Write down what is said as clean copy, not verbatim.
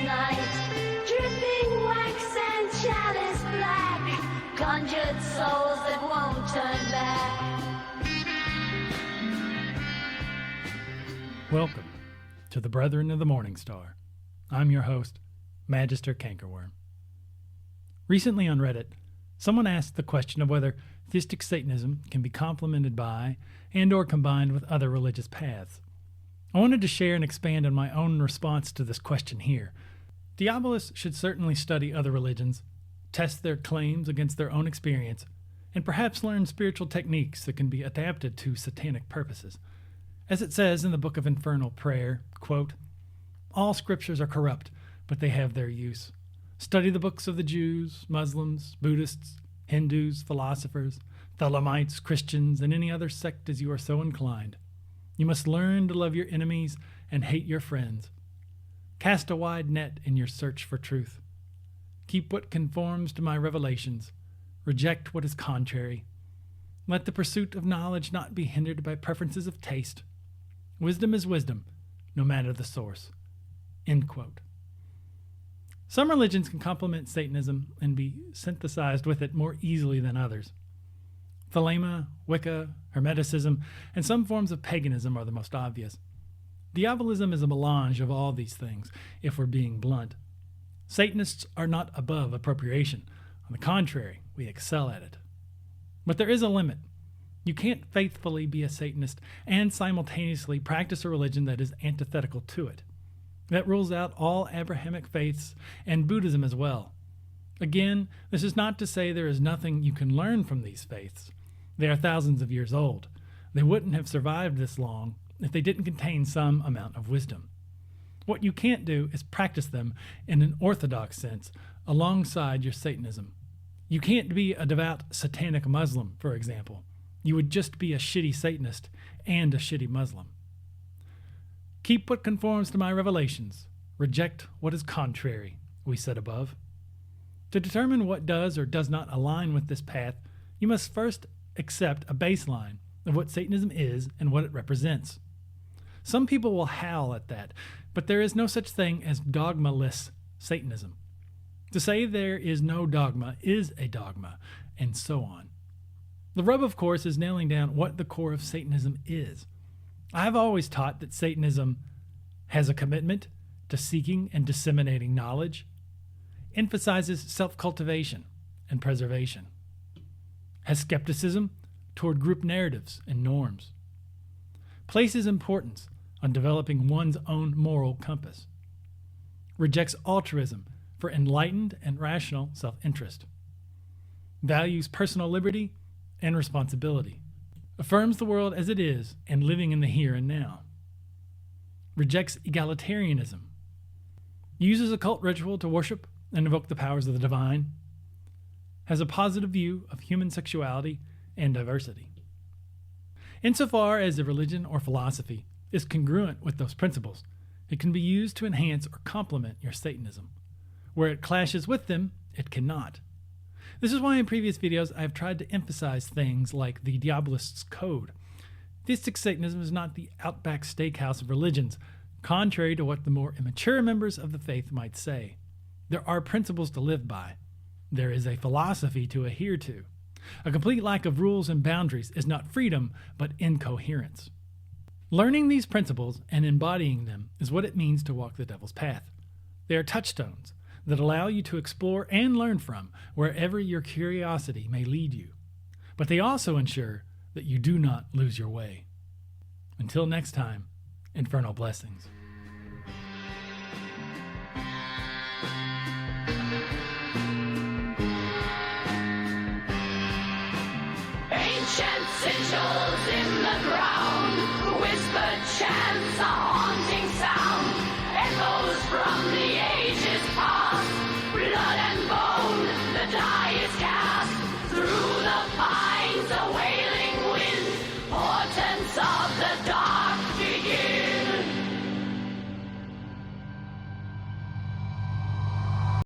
night, dripping wax and chalice black, conjured souls that won't turn back. Welcome to the Brethren of the Morning Star. I'm your host, Magister Cankerworm. Recently on Reddit, someone asked the question of whether theistic Satanism can be complemented by and or combined with other religious paths. I wanted to share and expand on my own response to this question here. Diabolists should certainly study other religions, test their claims against their own experience, and perhaps learn spiritual techniques that can be adapted to satanic purposes. As it says in the Book of Infernal Prayer, quote, "All scriptures are corrupt, but they have their use. Study the books of the Jews, Muslims, Buddhists, Hindus, philosophers, Thelemites, Christians, and any other sect as you are so inclined. You must learn to love your enemies and hate your friends. Cast a wide net in your search for truth. Keep what conforms to my revelations. Reject what is contrary. Let the pursuit of knowledge not be hindered by preferences of taste. Wisdom is wisdom, no matter the source." End quote. Some religions can complement Satanism and be synthesized with it more easily than others. Thelema, Wicca, Hermeticism, and some forms of paganism are the most obvious. Diabolism is a melange of all these things, if we're being blunt. Satanists are not above appropriation. On the contrary, we excel at it. But there is a limit. You can't faithfully be a Satanist and simultaneously practice a religion that is antithetical to it. That rules out all Abrahamic faiths and Buddhism as well. Again, this is not to say there is nothing you can learn from these faiths. They are thousands of years old. They wouldn't have survived this long if they didn't contain some amount of wisdom. What you can't do is practice them in an orthodox sense alongside your Satanism. You can't be a devout satanic Muslim, for example. You would just be a shitty Satanist and a shitty Muslim. Keep what conforms to my revelations. Reject what is contrary, we said above. To determine what does or does not align with this path, you must first accept a baseline of what Satanism is and what it represents. Some people will howl at that, but there is no such thing as dogmaless Satanism. To say there is no dogma is a dogma, and so on. The rub, of course, is nailing down what the core of Satanism is. I've always taught that Satanism has a commitment to seeking and disseminating knowledge, emphasizes self-cultivation and preservation, has skepticism toward group narratives and norms, places importance on developing one's own moral compass, rejects altruism for enlightened and rational self-interest, values personal liberty and responsibility, affirms the world as it is and living in the here and now, rejects egalitarianism, uses occult ritual to worship and invoke the powers of the divine, has a positive view of human sexuality and diversity. Insofar as a religion or philosophy is congruent with those principles, it can be used to enhance or complement your Satanism. Where it clashes with them, it cannot. This is why in previous videos I have tried to emphasize things like the Diabolist's Code. Theistic Satanism is not the Outback Steakhouse of religions, contrary to what the more immature members of the faith might say. There are principles to live by. There is a philosophy to adhere to. A complete lack of rules and boundaries is not freedom, but incoherence. Learning these principles and embodying them is what it means to walk the devil's path. They are touchstones that allow you to explore and learn from wherever your curiosity may lead you. But they also ensure that you do not lose your way. Until next time, infernal blessings. Ancient sigils in the ground, whispered chants